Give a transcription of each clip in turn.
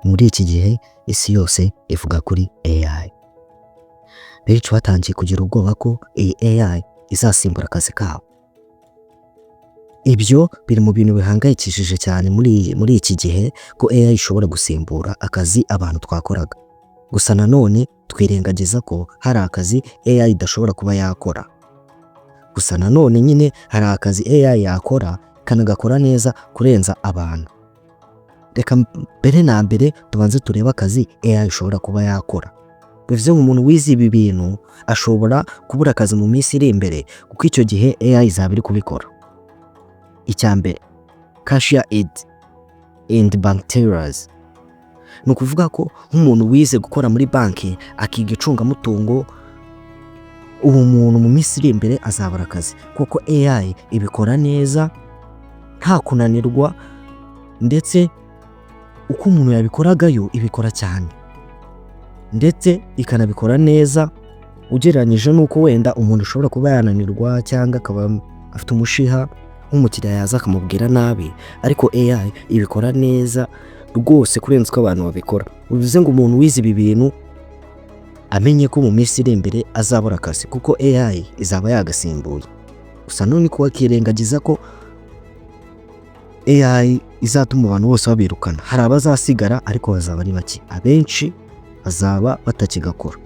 muri iki gihe isi yose ivuga kuri AI. Benshi batangiye kugira ubwoba ko iyi AI izasimbura akazi kabo. Ibyo biri mu bintu bihangayikishije cyane muri iki gihe ko AI ishobora gusimbura akazi abantu twakoraga. Gusa nanone twirengagiza ko hari akazi AI idashobora kuba yakora. Gusa nanone nyine hari akazi AI yakora kanagakora neza kurenza abantu. Reka mbere na mbere tubanze tureba akazi AI ishobora kuba yakora. Bivuze ngo umuntu wize ibi bintu ashobora kubura akazi mu minsi iri imbere kuko icyo gihe AI izaba iri kubikora. Icyambere, cashier aid and bank tellers. Ni ukuvuga ko nk'umuntu wize gukora muri banki akiga icungamutungo, uwo muntu mu minsi iri imbere azabura akazi kuko AI ibikora neza nta kunanirwa, ndetse uko umuntu yabikoragayo ibikora cyane, ndetse ikanabikora neza ugereranyije n'uko wenda umuntu ushobora kuba yananirwa cyangwa akaba afite umushiha nk'umukiriya yaza akamubwira nabi, ariko AI ibikora neza rwose kurenza uko abantu babikora. Bivuze ngo umuntu wize ibi bintu amenye ko mu minsi iri imbere azabura akazi kuko AI izaba yagasimbuye. Gusa none ko wakirengagiza ko AI izatuma abantu bose babirukana. Hari abazasigara ariko bazaba ari bake, abenshi bazaba batakigakora.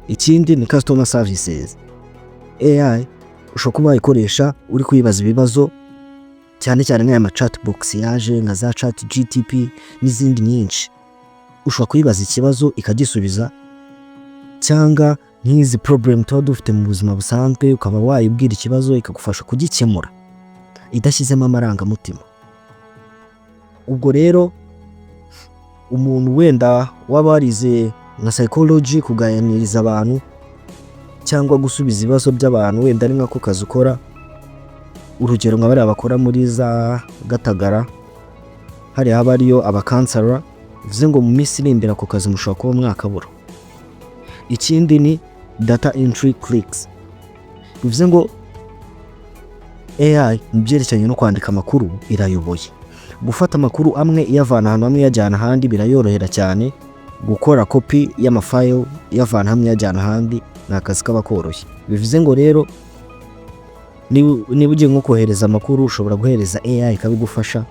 Ikindi ni customer services. AI ushobora kuba wayikoresha uri kwibaza ibibazo, cyane cyane nk'aya chatbox yaje nka za chat GTP n'izindi nyinshi. Ushobora kuyibaza ikibazo ikagisubiza, cyangwa nk'izi problem tuba dufite mu buzima busanzwe ukaba wayibwira ikibazo ikagufasha kugikemura idashyizemo amarangamutima. Ubwo rero umuntu wenda waba warize nka psychology, kuganiriza abantu cyangwa gusubiza ibibazo by'abantu, wenda ari nk'ako kazi ukora, urugero nka bariya bakora muri za Gatagara hari haba ariyo abakansara, bivuze ngo mu minsi iri imbere ako kazi mushobora kuba mwakabura. Ikindi ni data entry clicks. Bivuze ngo AI mu byerekeranye no kwandika amakuru irayoboye. Gufata amakuru amwe iyavana ahantu hamwe iyajyana ahandi birayorohera cyane. Gukora copy y'amafile iyavana hamwe iyajyana ahandi ni akazi kaba koroshye. Bivuze ngo rero niba ugiye nko kohereza amakuru ushobora guhereza AI ikabigufasha,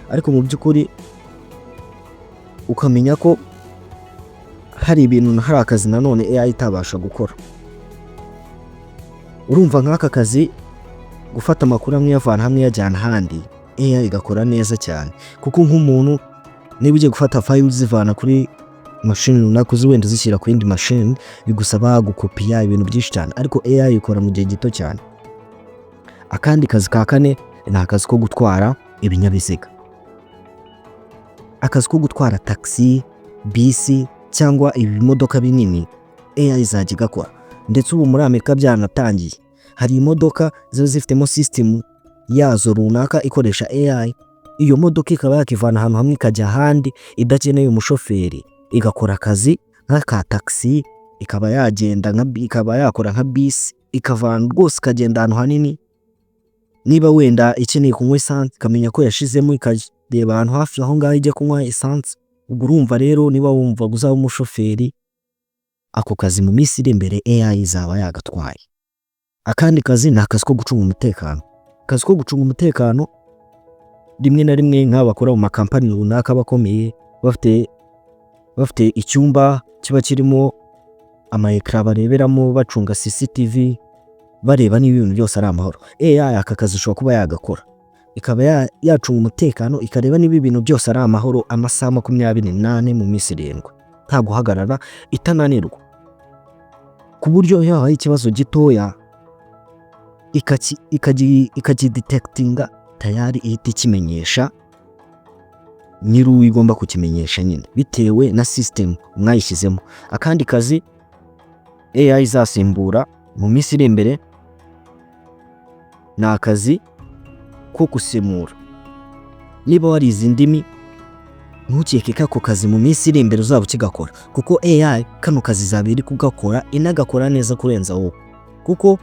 ariko mu by'ukuri ukamenya ko hari ibintu hari akazi nanone AI itabasha gukora. Urumva nk'aka kazi gufata amakuru amwe iyavana hamwe iyajyana ahandi AI igakora neza cyane, kuko nk'umuntu niba ugiye gufata files zivana kuri machine runaka wenda zishyira ku yindi machine bigusaba gukopiya ibintu byinshi cyane, ariko AI ikora mu gihe gito cyane. Akandi kazi ka kane ni akazi ko gutwara ibinyabiziga. Akazi ko gutwara taxi, bisi cyangwa ibimodoka binini AI izajya igakora. Ndetse ubu muri Amerika byanatangiye, hari imodoka ziba zifitemo system yazo runaka ikoresha AI. Iyo modoka ikaba yakivana ahantu hamwe ikajya ahandi idakeneye umushoferi, igakora akazi nk'aka taxi, ikaba yagenda ikaba yakora nka bisi, ikavana rwose ikagenda ahantu hanini. Niba wenda ikeneye kunywa essence ikamenya ko yashizemo, ikareba ahantu hafi aho ngaho ijya kunywa essence. Ubwo urumva rero niba wumva guzaba umushoferi, ako kazi mu minsi iri imbere AI izaba yagatwaye. Akandi kazi ni akazi ko gucunga umutekano. Akazi ko gucunga umutekano rimwe na rimwe nk'abakora mu makampani runaka bakomeye bafite icyumba kiba kirimo ama ecran bareberamo bacunga CCTV, bareba niba ibintu byose ari amahoro. AI aka kazi ishobora kuba yagakora, ikaba yacunga umutekano, ikareba niba ibintu byose ari amahoro amasaha 28 mu minsi 7 nta guhagarara, itananirwa, ku buryo iyo habaye ikibazo gitoya ikagidetectinga tayari ihita ikimenyesha nyiri igomba kukimenyesha nyine bitewe na system mwayishyizemo. Akandi kazi AI izasimbura mu minsi iri imbere ni akazi ko gusemura. Niba warize indimi ntukeke ko ako kazi mu minsi iri imbere uzaba ukigakora, kuko AI kano kazi izabiri kugakora inagakora neza kurenza wowe, kuko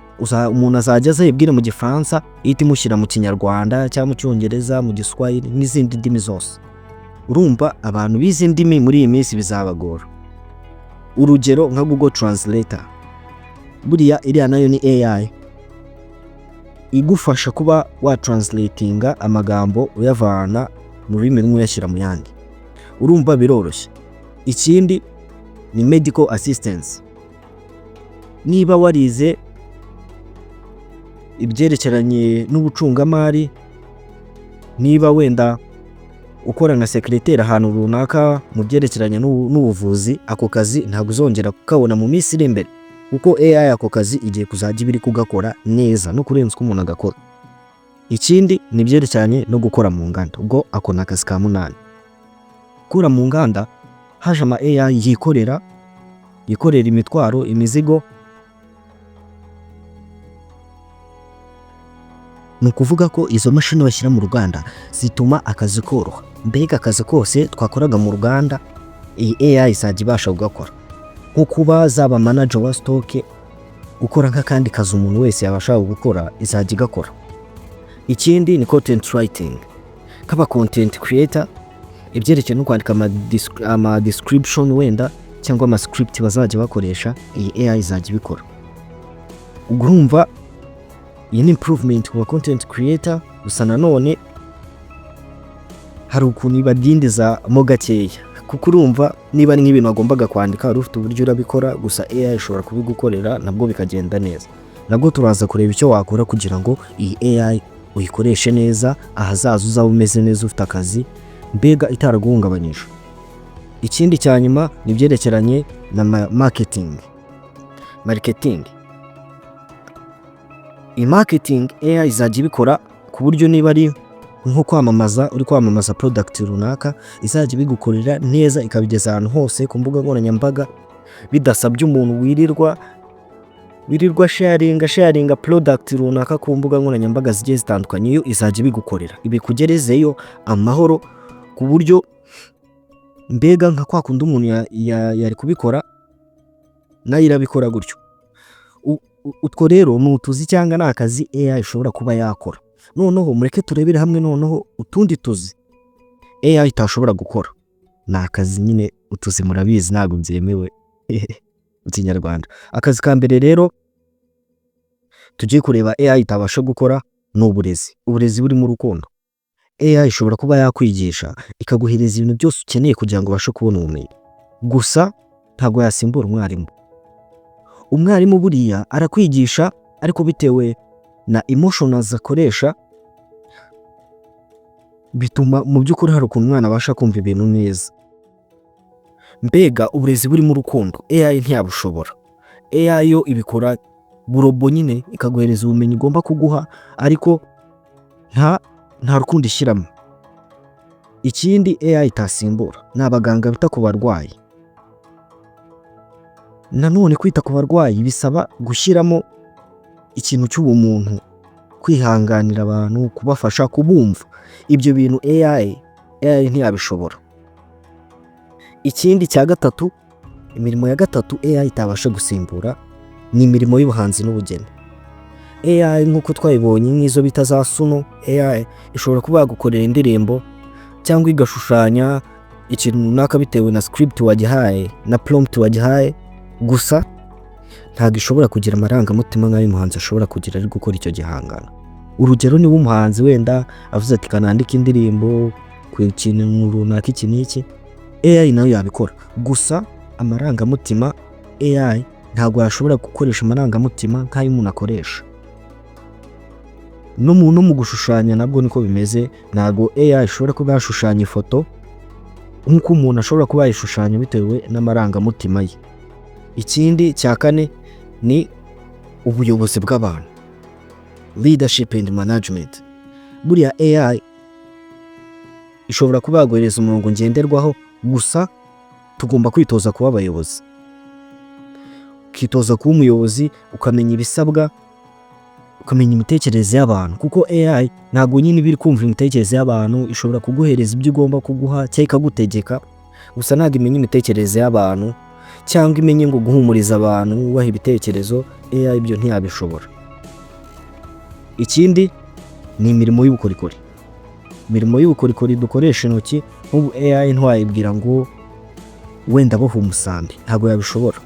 umuntu azajya azayibwira mu Gifaransa ihita imushyira mu Kinyarwanda cyangwa mu Cyongereza, mu Giswahili n'izindi ndimi zose. urumva abantu bize indimi muri iyi minsi bizabagora. Urugero nka Google Translator, buriya iriya nayo ni AI igufasha kuba wa translatinga amagambo uyavana mu rurimi rumwe uyashyira mu yandi, urumva biroroshye. Ikindi ni medical assistance. Niba warize ibyerekeranye n'ubucungamari, niba wenda ukora nka secrétaire ahantu runaka mu byerekeranye n'ubuvuzi, ako kazi ntabwo uzongera kukabona mu minsi iri imbere, kuko AI ako kazi igiye kuzajya ibiri kugakora neza no kurenza uko umuntu agakora. Ikindi ni ibyerekeranye no gukora mu nganda, ubwo ako ni akazi ka munani. Gukora mu nganda haje ama AI yikorera imitwaro, imizigo. Ni ukuvuga ko izo mashini bashyira mu ruganda zituma akazi koroha. Mbega akazi kose twakoraga mu ruganda iyi AI izajya ibasha kugakora, nko kuba zaba manager wa stock, gukora nk'akandi kazi umuntu wese yabasha gukora izajya igakora. Ikindi ni content writing, kaba content creator, ibyerekeye no kwandika ama description wenda cyangwa ama script bazajya bakoresha, iyi AI izajya ibikora. Urumva iyi ni improvement ku content creator. Gusa nanone hari ukuntu ibadindiza mo gakeya, kuko urumva niba ari nk'ibintu wagombaga kwandika wari ufite uburyo urabikora, gusa AI ishobora kubigukorera nabwo bikagenda neza. Nabwo turaza kureba icyo wakora kugira ngo iyi AI uyikoreshe neza, ahazaza uzaba umeze neza ufite akazi, mbega itaraguhungabanyije. Ikindi cya nyuma ni ibyerekeranye na marketing. Iyi marketing AI izajya ibikora ku buryo niba ari nko kwamamaza, uri kwamamaza product runaka, izajya ibigukorera neza ikabigeza ahantu hose ku mbuga nkoranyambaga, bidasabye umuntu wirirwa sharinga product runaka ku mbuga nkoranyambaga zigiye zitandukanye. Iyo izajya ibigukorera ibikugerezeyo amahoro, ku buryo mbega nka kwa kundi umuntu yari kubikora nayo irabikora gutyo. Utwo rero ni utuzi cyangwa ni akazi AI ishobora kuba yakora. Noneho mureke turebere hamwe noneho utundi tuzi AI itashobora gukora. Ni akazi nyine, utuzi murabizi ntabwo byemewe mu Kinyarwanda. Akazi ka mbere rero tugiye kureba AI itabasha gukora ni uburezi buri mu rukundo. AI ishobora kuba yakwigisha ikaguhereza ibintu byose ukeneye kugira ngo ubashe kubona ubumenyi, gusa ntabwo yasimbura umwarimu. Umwarimu buriya arakwigisha, ariko bitewe na emotions akoresha bituma mu by'ukuri hari ukuntu umwana abasha kumva ibintu neza. Mbega uburezi buri mu rukundo AI ntiyabushobora. AI yo ibikora burobo nyine, ikaguhereza ubumenyi igomba kuguha, ariko nta rukundo ishyiramo. Ikindi AI itasimbura ni abaganga bita ku barwayi. Nanone kwita ku barwayi bisaba gushyiramo ikintu cy'ubumuntu, kwihanganira abantu, kubafasha, kubumva. Ibyo bintu AI ntiyabishobora. Ikindi cya gatatu, imirimo ya gatatu AI itabasha gusimbura ni imirimo y'ubuhanzi n'ubugeni. AI nk'uko twayibonye nk'izo bita za Suno, AI ishobora kuba yagukorera indirimbo cyangwa igashushanya ikintu runaka bitewe na script wagihaye na prompt wagihaye, gusa ntabwo ishobora kugira amarangamutima nk'ayo umuhanzi ashobora kugira ari gukora icyo gihangano. Urugero niba umuhanzi wenda avuze ati kanandika indirimbo ku ikintu runaka iki n'iki, AI nayo yabikora, gusa amarangamutima AI ntabwo yashobora gukoresha amarangamutima nk'ayo umuntu akoresha. No mu gushushanya nabwo niko bimeze, ntabwo AI ishobora kuba yashushanya ifoto nk'uko umuntu ashobora kuba yishushanya bitewe n'amarangamutima ye. Ikindi cya kane ni ubuyobozi bw'abantu, leadership and management. Buriya AI ishobora kuba yaguhereza umurongo ngenderwaho, gusa tugomba kwitoza kuba abayobozi. Ukitoza kuba umuyobozi, ukamenya ibisabwa, ukamenya imitekerereze y'abantu, kuko AI ntabwo nyine biri kumva imitekerereze y'abantu. Ishobora kuguhereza ibyo ugomba kuguha cyangwa ikagutegeka, gusa ntabwo imenya imitekerereze y'abantu cyangwa imenye ngo guhumuriza abantu ubaha ibitekerezo. AI ibyo ntiyabishobora. Ikindi ni imirimo y'ubukorikori. imirimo y'ubukorikori dukoresha intoki, nk'ubu AI ntwayibwira ngo wenda boha umusambi, ntabwo yabishobora.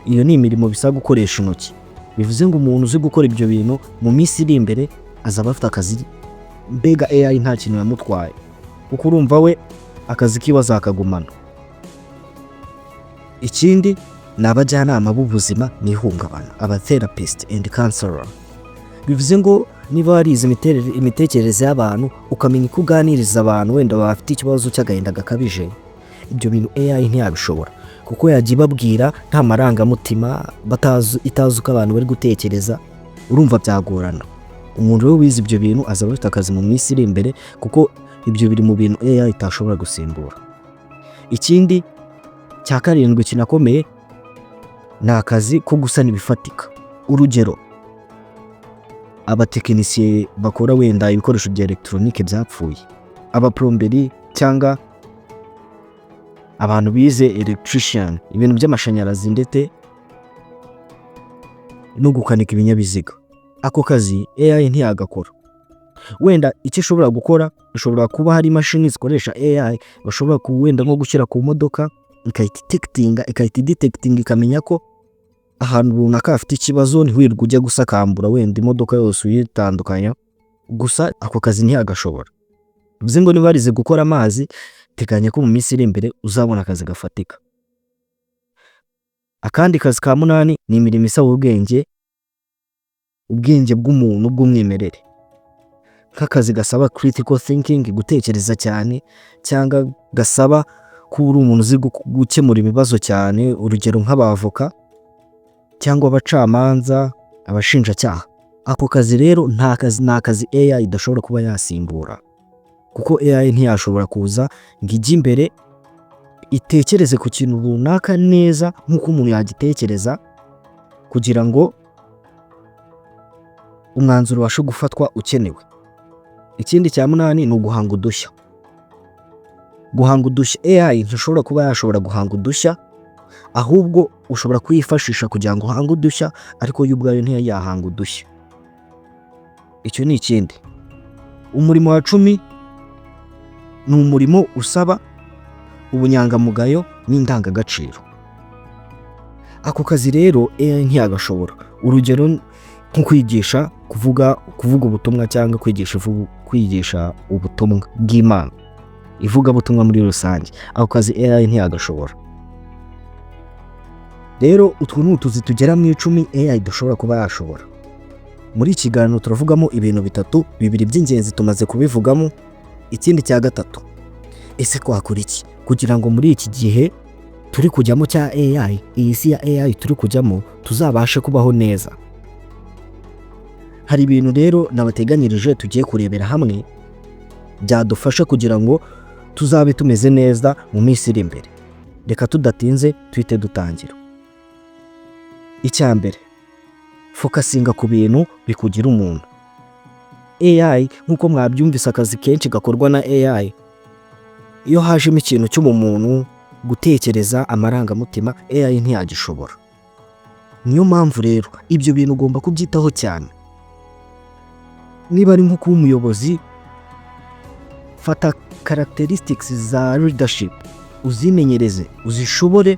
Iyo ni imirimo bisaba gukoresha intoki, bivuze ngo umuntu uzi gukora ibyo bintu mu minsi iri imbere azaba afite akazi, mbega AI nta kintu yamutwaye, kuko urumva we akazi kiwe azakagumana. Ikindi ni abajyanama b'ubuzima n'ihungabana, aba therapist and counselor. Bivuze ngo niba warize imitekerereze y'abantu ukamenya uko uganiriza abantu wenda bafite ikibazo cy'agahinda gakabije, ibyo bintu AI ntiyabishobora, kuko yagiye ibabwira nta marangamutima, itazi uko abantu bari gutekereza, urumva byagorana. Umuntu rero wize ibyo bintu azaba afite akazi mu minsi iri imbere, kuko ibyo biri mu bintu AI itashobora gusimbura. Ikindi cya karindwi kinakomeye ni akazi ko gusana ibifatika. Urugero, abatekinisiye bakora wenda ibikoresho bya electronique byapfuye, abaplomberi cyangwa abantu bize electrician, ibintu by'amashanyarazi ndetse no gukanika ibinyabiziga. Ako kazi AI ntiyagakora. Wenda icyo ishobora gukora, ishobora kuba hari imashini zikoresha AI, bashobora wenda nko gushyira ku modoka ikayidetectinga ikamenya ko ahantu runaka hafite ikibazo, ntiwirirwa ujya gusakambura wenda imodoka yose uyitandukanya. Gusa ako kazi ntiyagashobora. Bivuze ngo niba warize gukora amazi, teganya ko mu minsi iri imbere uzabona akazi gafatika. Akandi kazi ka munani ni imirimo isaba ubwenge bw'umuntu bw'umwimerere, nk'akazi gasaba critical thinking, gutekereza cyane, cyangwa gasaba ko uri umuntu uzi gukemura ibibazo cyane, urugero nk'abavoka cyangwa abacamanza, abashinjacyaha. Ako kazi rero ni akazi AI idashobora kuba yasimbura, kuko AI ntiyashobora kuza ngo ijye imbere itekereze ku kintu runaka neza nk'uko umuntu yagitekereza kugira ngo umwanzuro ubashe gufatwa ukenewe. Ikindi cya munani ni uguhanga udushya. Guhanga udushya, AI ntishobora kuba yashobora guhanga udushya, ahubwo ushobora kuyifashisha kugira ngo uhange udushya, ariko yo ubwayo ntiyahanga udushya. Icyo ni ikindi. Umurimo wa 10 ni umurimo usaba ubunyangamugayo n'indangagaciro. Ako kazi rero AI ntiyagashobora. Urugero nko kwigisha, kuvuga ubutumwa cyangwa kwigisha ubutumwa bw'Imana, ivuga butumwa muri rusange. Ako kazi AI ntiyagashobora. Rero utwo ni utuzi tugera mu 10 AI idashobora kuba yashobora. Muri iki kiganiro turavugamo ibintu bitatu, bibiri by'ingenzi tumaze kubivugamo. Ikindi cya gatatu, ese twakora iki kugira ngo muri iki gihe turi kujyamo cya AI, iyi si ya AI turi kujyamo, tuzabashe kubaho neza. Hari ibintu rero nabateganyirije tugiye kurebera hamwe byadufasha kugira ngo tuzabe tumeze neza mu minsi iri imbere. Reka tudatinze twite dutangira. Icyambere, fokasinga ku bintu bikugira umuntu. AI nkuko mwabyumvise, akazi kenshi gakorwa na AI, iyo hajemo ikintu cy'umuntu gutekereza amarangamutima, AI ntiyagishobora. Niyo mpamvu rero ibyo bintu ugomba kubyitaho cyane. Niba ari nko kuba umuyobozi, fata characteristics za leadership, uzimenyereze, uzishobore,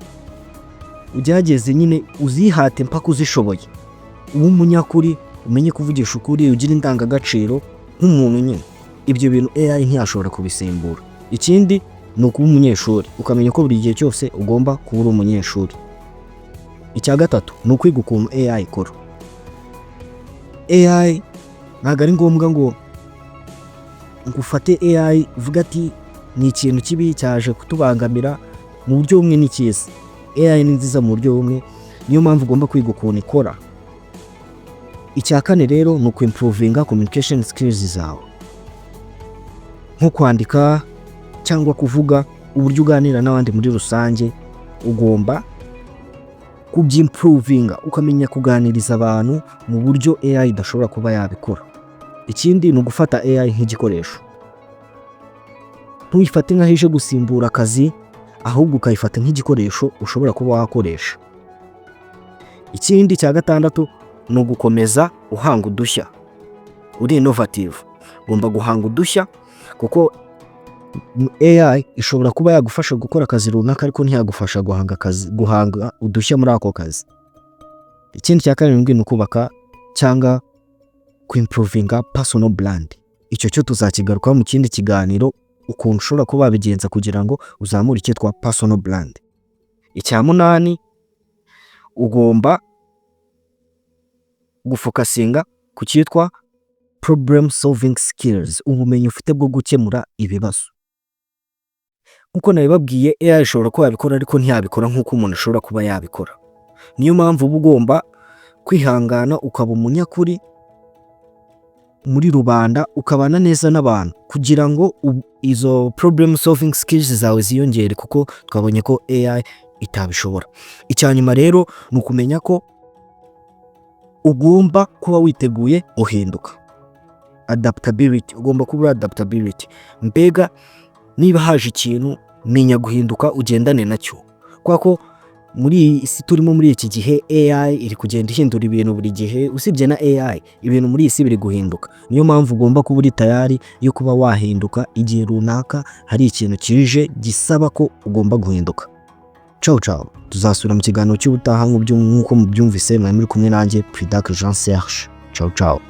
ugerageze nyine uzihate mpaka uzishoboye. Uba umunyakuri, umenye kuvugisha ukuri, ugira indangagaciro nk'umuntu nyine. Ibyo bintu AI ntiyashobora kubisimbura. Ikindi ni ukuba umunyeshuri, ukamenya ko buri gihe cyose ugomba kuba uri umunyeshuri. Icya gatatu ni ukwiga ukuntu AI ikora. AI ntabwo ari ngombwa ngo ufate AI uvuga ati ni ikintu kibi cyaje kutubangamira. Mu buryo bumwe ni cyiza, AI ni nziza mu buryo bumwe, niyo mpamvu ugomba kwiga ukuntu ikora. Icya kane rero ni ukwimprovinga communication skills zawe, nko kwandika cyangwa kuvuga, uburyo uganira n'abandi muri rusange, ugomba kubyimprovinga, ukamenya kuganiriza abantu mu buryo AI idashobora kuba yabikora. Ikindi ni ugufata AI nk'igikoresho. Ntuyifate nk'aho ije gusimbura akazi, ahubwo ukayifata nk'igikoresho ushobora kuba wakoresha. Ikindi cya gatandatu ni ugukomeza uhanga udushya, uri innovative. ugomba guhanga udushya, kuko AI ishobora kuba yagufasha gukora akazi runaka ariko ntiyagufasha guhanga udushya muri ako kazi. Ikindi cya karindwi ni ukubaka cyangwa kuimprovinga personal brand. Icyo cyo tuzakigarukaho mu kindi kiganiro, ukuntu ushobora kuba wabigenza kugira ngo uzamure icyitwa personal brand. Icya munani, ugomba gufokasinga ku cyitwa problem solving skills, ubumenyi ufite bwo gukemura ibibazo. Nkuko nabibabwiye, AI ishobora kuba yabikora ariko ntiyabikora nkuko umuntu ashobora kuba yabikora. Niyo mpamvu uba ugomba kwihangana ukaba umunyakuri muri rubanda, ukabana neza n'abantu kugira ngo izo problem solving skills zawe ziyongere, kuko twabonye ko AI itabishobora. Icyanyuma rero ni ukumenya ko ugomba kuba witeguye uhinduka. Adaptability, ugomba kuba adaptability. Mbega niba haje ikintu, menya guhinduka ugendane nacyo, kuko muri iyi si turimo muri iki gihe AI iri kugenda ihindura ibintu buri gihe. Usibye na AI, ibintu muri iyi si biri guhinduka. Niyo mpamvu ugomba kuba uri tayari yo kuba wahinduka igihe runaka hari ikintu kije gisaba ko ugomba guhinduka. Ciao ciao, tuzasubira mu kiganiro cy'ubutaha nk'uko mubyumvise. Mwari muri kumwe nanjye Predac Jean Serge. Ciao ciao.